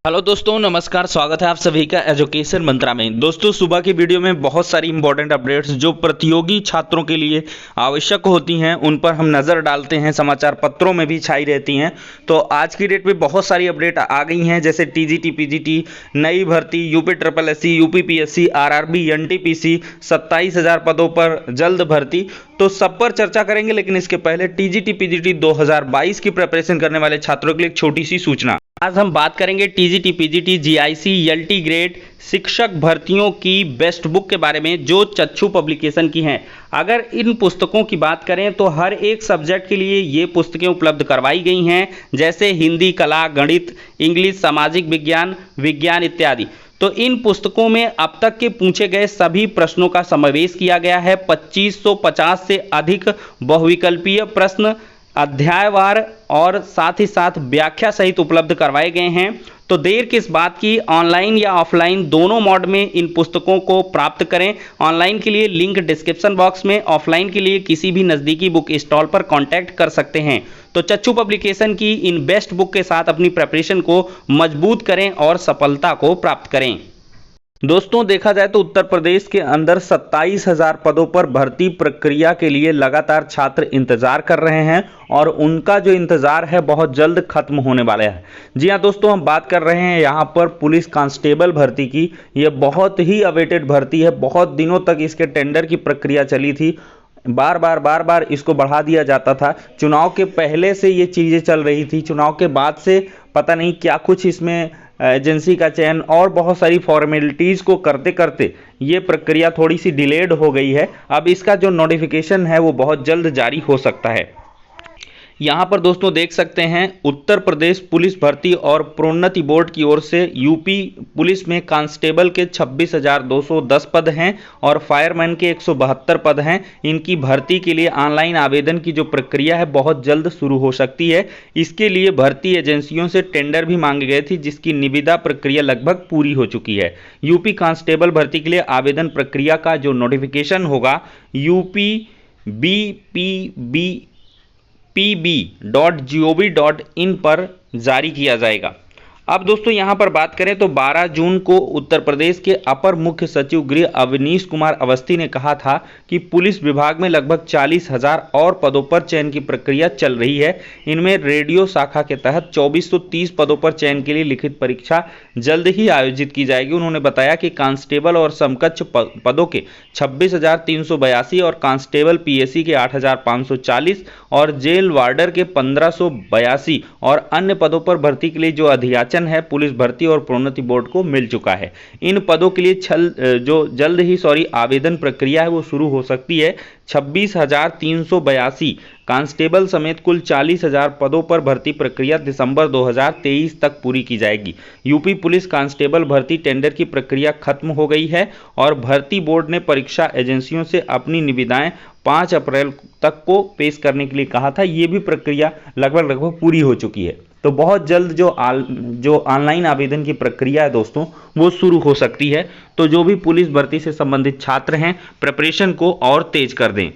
Hello दोस्तों, नमस्कार। स्वागत है आप सभी का एजुकेशन मंत्रा में। दोस्तों, सुबह की वीडियो में बहुत सारी इंपॉर्टेंट अपडेट्स जो प्रतियोगी छात्रों के लिए आवश्यक होती हैं उन पर हम नज़र डालते हैं, समाचार पत्रों में भी छाई रहती हैं। तो आज की डेट में बहुत सारी अपडेट आ गई हैं, जैसे टीजीटी, पीजीटी, नई भर्ती, UP triple SC, UP PSC, RRB, NTPC, 27,000 पदों पर जल्द भर्ती। तो सब पर चर्चा करेंगे, लेकिन इसके पहले टीजीटी पीजीटी 2022 की प्रिपरेशन करने वाले छात्रों के लिए एक छोटी सी सूचना। आज हम बात करेंगे TGT PGT GIC LT grade शिक्षक भर्तियों की बेस्ट बुक के बारे में, जो चक्षु पब्लिकेशन की हैं। अगर इन पुस्तकों की बात करें तो हर एक सब्जेक्ट के लिए ये पुस्तकें उपलब्ध करवाई गई हैं, जैसे हिंदी, कला, गणित, इंग्लिश, सामाजिक विज्ञान, विज्ञान इत्यादि। तो इन पुस्तकों में अब तक के पूछे गए सभी प्रश्नों का समावेश किया गया है। 2550 से अधिक बहुविकल्पीय प्रश्न अध्यायवार और साथ ही साथ व्याख्या सहित उपलब्ध करवाए गए हैं। तो देर किस बात की, ऑनलाइन या ऑफलाइन दोनों मोड में इन पुस्तकों को प्राप्त करें। ऑनलाइन के लिए लिंक डिस्क्रिप्शन बॉक्स में, ऑफलाइन के लिए किसी भी नज़दीकी बुक स्टॉल पर कांटेक्ट कर सकते हैं। तो चक्षु पब्लिकेशन की इन बेस्ट बुक के साथ अपनी प्रिपरेशन को मजबूत करें और सफलता को प्राप्त करें। दोस्तों, देखा जाए तो उत्तर प्रदेश के अंदर 27,000 पदों पर भर्ती प्रक्रिया के लिए लगातार छात्र इंतजार कर रहे हैं और उनका जो इंतजार है बहुत जल्द खत्म होने वाला है। जी हाँ दोस्तों, हम बात कर रहे हैं यहाँ पर पुलिस कांस्टेबल भर्ती की। ये बहुत ही अवेटेड भर्ती है। बहुत दिनों तक इसके टेंडर की प्रक्रिया चली थी। बार बार इसको बढ़ा दिया जाता था। चुनाव के पहले से ये चीज़ें चल रही थी। चुनाव के बाद से पता नहीं क्या कुछ इसमें एजेंसी का चयन और बहुत सारी फॉर्मेलिटीज़ को करते करते ये प्रक्रिया थोड़ी सी डिलेड हो गई है। अब इसका जो नोटिफिकेशन है वो बहुत जल्द जारी हो सकता है। यहाँ पर दोस्तों देख सकते हैं, उत्तर प्रदेश पुलिस भर्ती और प्रोन्नति बोर्ड की ओर से यूपी पुलिस में कांस्टेबल के 26,210 पद हैं और फायरमैन के 172 पद हैं। इनकी भर्ती के लिए ऑनलाइन आवेदन की जो प्रक्रिया है बहुत जल्द शुरू हो सकती है। इसके लिए भर्ती एजेंसियों से टेंडर भी मांगे गए थे, जिसकी निविदा प्रक्रिया लगभग पूरी हो चुकी है। यूपी कांस्टेबल भर्ती के लिए आवेदन प्रक्रिया का जो नोटिफिकेशन होगा upbpb.gov.in पर जारी किया जाएगा। अब दोस्तों यहाँ पर बात करें तो 12 जून को उत्तर प्रदेश के अपर मुख्य सचिव गृह अवनीश कुमार अवस्थी ने कहा था कि पुलिस विभाग में लगभग 40,000 और पदों पर चयन की प्रक्रिया चल रही है। इनमें रेडियो शाखा के तहत 2430 पदों पर चयन के लिए लिखित परीक्षा जल्द ही आयोजित की जाएगी। उन्होंने बताया कि कांस्टेबल और समकक्ष पदों के 26,382 और कांस्टेबल पीएससी के 8,540 और जेल वार्डर के 1,582 और अन्य पदों पर भर्ती के लिए जो अधियाचन है पुलिस भर्ती और प्रोन्नति बोर्ड को मिल चुका है। इन पदों के लिए जल्द ही आवेदन प्रक्रिया है वो शुरू हो सकती है। 26,382 कांस्टेबल समेत कुल 40,000 पदों पर भर्ती प्रक्रिया दिसंबर 2023 तक पूरी की जाएगी। यूपी पुलिस कांस्टेबल भर्ती टेंडर की प्रक्रिया खत्म हो गई है और भर्ती बोर्ड ने परीक्षा एजेंसियों से अपनी निविदाएं 5 अप्रैल तक को पेश करने के लिए कहा था। ये भी प्रक्रिया लगभग पूरी हो चुकी है। तो बहुत जल्द जो ऑनलाइन आवेदन की प्रक्रिया है दोस्तों वो शुरू हो सकती है। तो जो भी पुलिस भर्ती से संबंधित छात्र हैं, प्रिपरेशन को और तेज कर दें।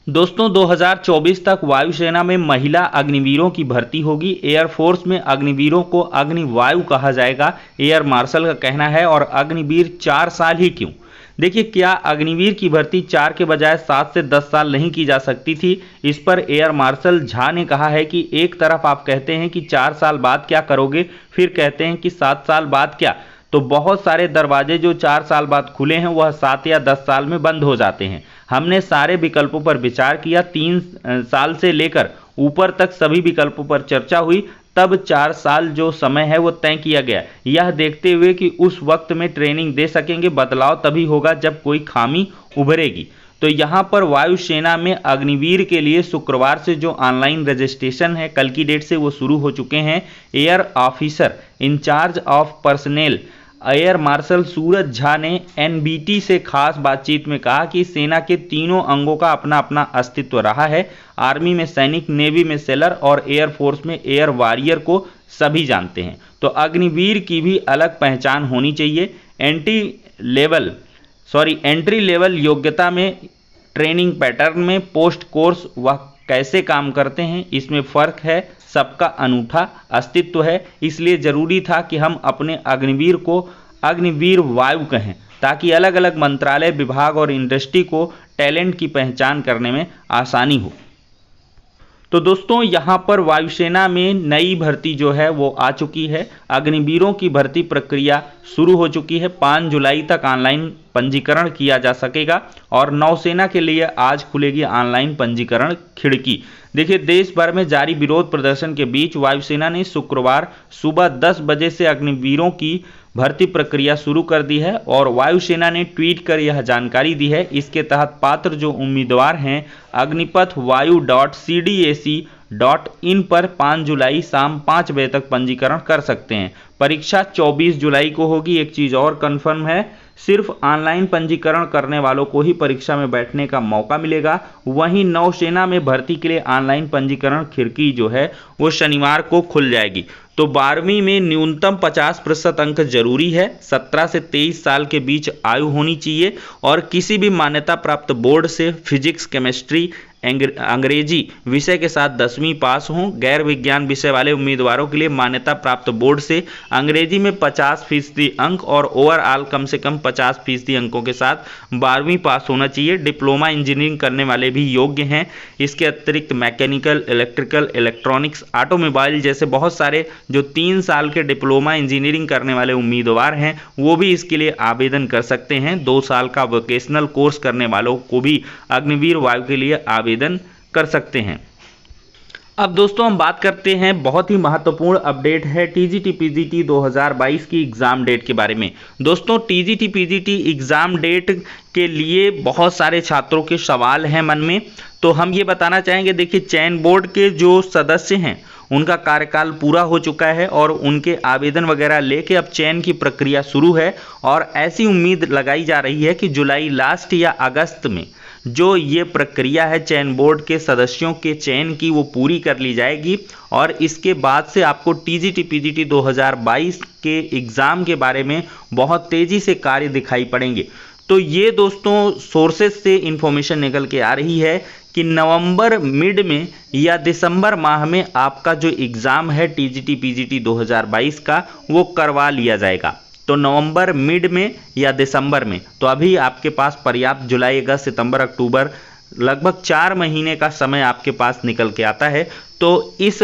दोस्तों, 2024 तक वायुसेना में महिला अग्निवीरों की भर्ती होगी। एयरफोर्स में अग्निवीरों को अग्निवायु कहा जाएगा, एयर मार्शल का कहना है। और अग्निवीर 4 साल ही क्यों? देखिए, क्या अग्निवीर की भर्ती 4 के बजाय 7 से 10 साल नहीं की जा सकती थी? इस पर एयर मार्शल झा ने कहा है कि एक तरफ आप कहते हैं कि 4 साल बाद क्या करोगे, फिर कहते हैं कि 7 साल बाद क्या। तो बहुत सारे दरवाजे जो 4 साल बाद खुले हैं वह 7 या 10 साल में बंद हो जाते हैं। हमने सारे विकल्पों पर विचार किया। 3 साल से लेकर ऊपर तक सभी विकल्पों पर चर्चा हुई, तब 4 साल जो समय है वो तय किया गया, यह देखते हुए कि उस वक्त में ट्रेनिंग दे सकेंगे। बदलाव तभी होगा जब कोई खामी उभरेगी। तो यहाँ पर वायुसेना में अग्निवीर के लिए शुक्रवार से जो ऑनलाइन रजिस्ट्रेशन है, कल की डेट से वो शुरू हो चुके हैं। Air officer in-charge of personnel air marshal Suraj Jha ने एनबीटी से खास बातचीत में कहा कि सेना के तीनों अंगों का अपना अपना अस्तित्व रहा है। आर्मी में सैनिक, नेवी में सेलर और एयरफोर्स में एयर वॉरियर को सभी जानते हैं। तो अग्निवीर की भी अलग पहचान होनी चाहिए। एंट्री लेवल योग्यता में ट्रेनिंग पैटर्न में पोस्ट कोर्स व कैसे काम करते हैं, इसमें फ़र्क है, सबका अनूठा अस्तित्व है। इसलिए ज़रूरी था कि हम अपने अग्निवीर को अग्निवीर वायु कहें, ताकि अलग अलग मंत्रालय, विभाग और इंडस्ट्री को टैलेंट की पहचान करने में आसानी हो। तो दोस्तों यहाँ पर वायुसेना में नई भर्ती जो है वो आ चुकी है। अग्निवीरों की भर्ती प्रक्रिया शुरू हो चुकी है। 5 जुलाई तक ऑनलाइन पंजीकरण किया जा सकेगा और नौसेना के लिए आज खुलेगी ऑनलाइन पंजीकरण खिड़की। देखिए, देश भर में जारी विरोध प्रदर्शन के बीच वायुसेना ने शुक्रवार सुबह 10 बजे से अग्निवीरों की भर्ती प्रक्रिया शुरू कर दी है और वायुसेना ने ट्वीट कर यह जानकारी दी है। इसके तहत पात्र जो उम्मीदवार हैं अग्निपथ-वायु.cdac.in पर 5 जुलाई शाम 5 बजे तक पंजीकरण कर सकते हैं। परीक्षा 24 जुलाई को होगी। एक चीज़ और कंफर्म है, सिर्फ ऑनलाइन पंजीकरण करने वालों को ही परीक्षा में बैठने का मौका मिलेगा। वहीं नौसेना में भर्ती के लिए ऑनलाइन पंजीकरण खिड़की जो है वो शनिवार को खुल जाएगी। तो 12वीं में न्यूनतम 50% अंक जरूरी है। 17 से 23 साल के बीच आयु होनी चाहिए और किसी भी मान्यता प्राप्त बोर्ड से फिजिक्स, केमिस्ट्री, अंग्रेजी विषय के साथ 10वीं पास हों। गैर विज्ञान विषय वाले उम्मीदवारों के लिए मान्यता प्राप्त बोर्ड से अंग्रेजी में 50% अंक और ओवरऑल कम से कम 50% अंकों के साथ 12वीं पास होना चाहिए। डिप्लोमा इंजीनियरिंग करने वाले भी योग्य हैं। इसके अतिरिक्त मैकेनिकल, इलेक्ट्रिकल, इलेक्ट्रॉनिक्स, ऑटोमोबाइल जैसे बहुत सारे जो 3 साल के डिप्लोमा इंजीनियरिंग करने वाले उम्मीदवार हैं वो भी इसके लिए आवेदन कर सकते हैं। 2 साल का वोकेशनल कोर्स करने वालों को भी अग्निवीर वायु के लिए आवेदन कर सकते हैं। अब दोस्तों हम बात करते हैं, बहुत ही महत्वपूर्ण अपडेट है टीजीटी पीजीटी 2022 की एग्ज़ाम डेट के बारे में। दोस्तों टीजीटी पीजीटी एग्ज़ाम डेट के लिए बहुत सारे छात्रों के सवाल हैं मन में, तो हम ये बताना चाहेंगे। देखिए, चयन बोर्ड के जो सदस्य हैं उनका कार्यकाल पूरा हो चुका है और उनके आवेदन वगैरह लेके अब चयन की प्रक्रिया शुरू है और ऐसी उम्मीद लगाई जा रही है कि जुलाई लास्ट या अगस्त में जो ये प्रक्रिया है चयन बोर्ड के सदस्यों के चयन की वो पूरी कर ली जाएगी और इसके बाद से आपको टीजीटी पीजीटी 2022 के एग्ज़ाम के बारे में बहुत तेज़ी से कार्य दिखाई पड़ेंगे। तो ये दोस्तों सोर्सेज से इंफॉर्मेशन निकल के आ रही है कि नवंबर मिड में या दिसंबर माह में आपका जो एग्ज़ाम है टीजीटी पीजीटी 2022 का वो करवा लिया जाएगा। तो नवंबर मिड में या दिसंबर में, तो अभी आपके पास पर्याप्त जुलाई, अगस्त, सितंबर, अक्टूबर लगभग 4 महीने का समय आपके पास निकल के आता है। तो इस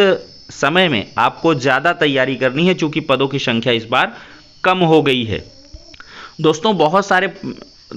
समय में आपको ज़्यादा तैयारी करनी है क्योंकि पदों की संख्या इस बार कम हो गई है। दोस्तों बहुत सारे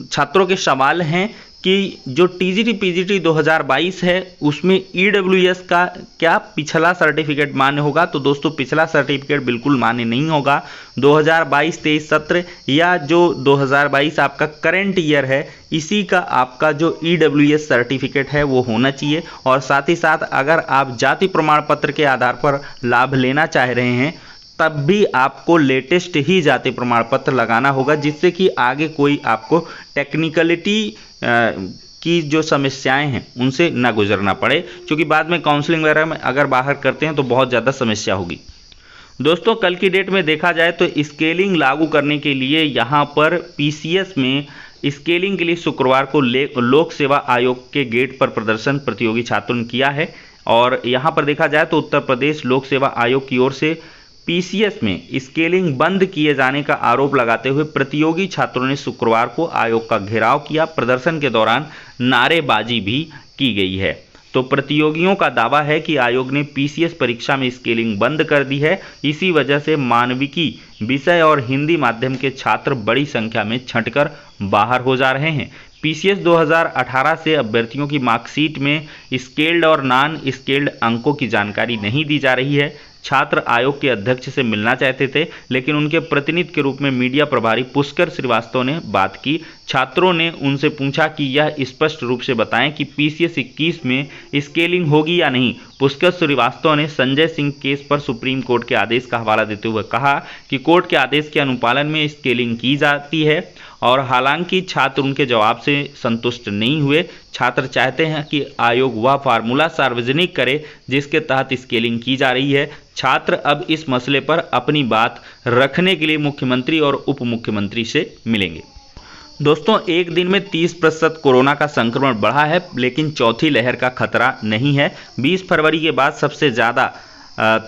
छात्रों के सवाल हैं कि जो टीजीटी पीजीटी 2022 है उसमें ईडब्ल्यूएस का क्या पिछला सर्टिफिकेट मान्य होगा। तो दोस्तों पिछला सर्टिफिकेट बिल्कुल मान्य नहीं होगा। 2022-23 सत्र या जो 2022 आपका करंट ईयर है इसी का आपका जो ईडब्ल्यूएस सर्टिफिकेट है वो होना चाहिए। और साथ ही साथ अगर आप जाति प्रमाण पत्र के आधार पर लाभ लेना चाह रहे हैं तब भी आपको लेटेस्ट ही जाति प्रमाण पत्र लगाना होगा, जिससे कि आगे कोई आपको टेक्निकलिटी की जो समस्याएं हैं उनसे ना गुजरना पड़े, क्योंकि बाद में काउंसलिंग वगैरह में अगर बाहर करते हैं तो बहुत ज़्यादा समस्या होगी। दोस्तों कल की डेट में देखा जाए तो स्केलिंग लागू करने के लिए यहाँ पर पीसीएस में स्केलिंग के लिए शुक्रवार को लोक सेवा आयोग के गेट पर प्रदर्शन प्रतियोगी छात्रों ने किया है। और यहाँ पर देखा जाए तो उत्तर प्रदेश लोक सेवा आयोग की ओर से पीसीएस में स्केलिंग बंद किए जाने का आरोप लगाते हुए प्रतियोगी छात्रों ने शुक्रवार को आयोग का घेराव किया। प्रदर्शन के दौरान नारेबाजी भी की गई है। तो प्रतियोगियों का दावा है कि आयोग ने पीसीएस परीक्षा में स्केलिंग बंद कर दी है। इसी वजह से मानविकी विषय और हिंदी माध्यम के छात्र बड़ी संख्या में छंटकर बाहर हो जा रहे हैं। पीसीएस 2018 से अभ्यर्थियों की मार्कशीट में स्केल्ड और नॉन स्केल्ड अंकों की जानकारी नहीं दी जा रही है। छात्र आयोग के अध्यक्ष से मिलना चाहते थे, लेकिन उनके प्रतिनिधि के रूप में मीडिया प्रभारी पुष्कर श्रीवास्तव ने बात की। छात्रों ने उनसे पूछा कि यह स्पष्ट रूप से बताएं कि पीसीएस 21 में स्केलिंग होगी या नहीं। पुष्कर श्रीवास्तव ने संजय सिंह केस पर सुप्रीम कोर्ट के आदेश का हवाला देते हुए कहा कि कोर्ट के आदेश के अनुपालन में स्केलिंग की जाती है और हालांकि छात्र उनके जवाब से संतुष्ट नहीं हुए। छात्र चाहते हैं कि आयोग वह फार्मूला सार्वजनिक करे जिसके तहत स्केलिंग की जा रही है। छात्र अब इस मसले पर अपनी बात रखने के लिए मुख्यमंत्री और उप मुख्यमंत्री से मिलेंगे। दोस्तों एक दिन में 30% कोरोना का संक्रमण बढ़ा है, लेकिन चौथी लहर का खतरा नहीं है। 20 फरवरी के बाद सबसे ज़्यादा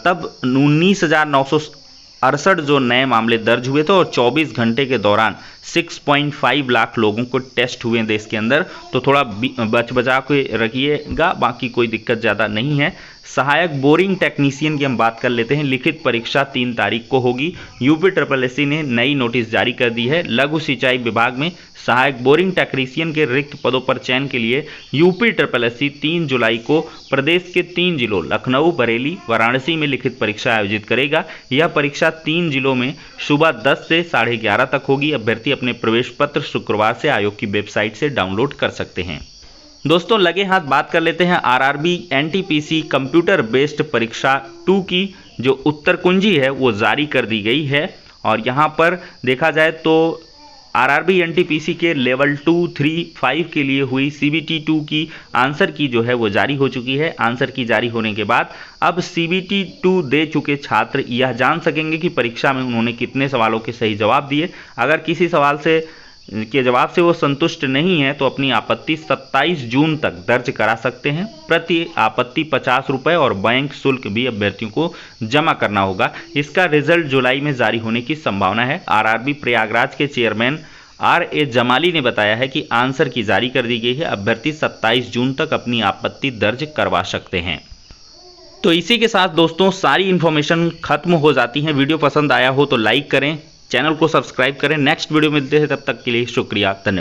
तब 19,968 जो नए मामले दर्ज हुए थे और 24 घंटे के दौरान 6.5 लाख लोगों को टेस्ट हुए देश के अंदर। तो थोड़ा बच बचा के रखिएगा, बाकी कोई दिक्कत ज़्यादा नहीं है। सहायक बोरिंग टेक्नीशियन की हम बात कर लेते हैं। लिखित परीक्षा 3 तारीख को होगी। यूपी SSSC ने नई नोटिस जारी कर दी है। लघु सिंचाई विभाग में सहायक बोरिंग टेक्नीशियन के रिक्त पदों पर चयन के लिए यूपी SSSC 3 जुलाई को प्रदेश के 3 जिलों लखनऊ, बरेली, वाराणसी में लिखित परीक्षा आयोजित करेगा। यह परीक्षा 3 जिलों में सुबह 10 से 11:30 तक होगी। अभ्यर्थी अपने प्रवेश पत्र शुक्रवार से आयोग की वेबसाइट से डाउनलोड कर सकते हैं। दोस्तों लगे हाथ बात कर लेते हैं आरआरबी एनटीपीसी कंप्यूटर बेस्ड परीक्षा 2 की जो उत्तर कुंजी है वो जारी कर दी गई है। और यहाँ पर देखा जाए तो आरआरबी एनटीपीसी के लेवल 2, 3, 5 के लिए हुई सीबीटी 2 की आंसर की जो है वो जारी हो चुकी है। आंसर की जारी होने के बाद अब सीबीटी 2 दे चुके छात्र यह जान सकेंगे कि परीक्षा में उन्होंने कितने सवालों के सही जवाब दिए। अगर किसी सवाल के जवाब से वो संतुष्ट नहीं है तो अपनी आपत्ति 27 जून तक दर्ज करा सकते हैं। प्रति आपत्ति 50 रुपये और बैंक शुल्क भी अभ्यर्थियों को जमा करना होगा। इसका रिजल्ट जुलाई में जारी होने की संभावना है। आरआरबी प्रयागराज के चेयरमैन RA जमाली ने बताया है कि आंसर की जारी कर दी गई है। अभ्यर्थी 27 जून तक अपनी आपत्ति दर्ज करवा सकते हैं। तो इसी के साथ दोस्तों सारी इन्फॉर्मेशन खत्म हो जाती है। वीडियो पसंद आया हो तो लाइक करें, चैनल को सब्सक्राइब करें। नेक्स्ट वीडियो मिलते हैं, तब तक के लिए शुक्रिया, धन्यवाद।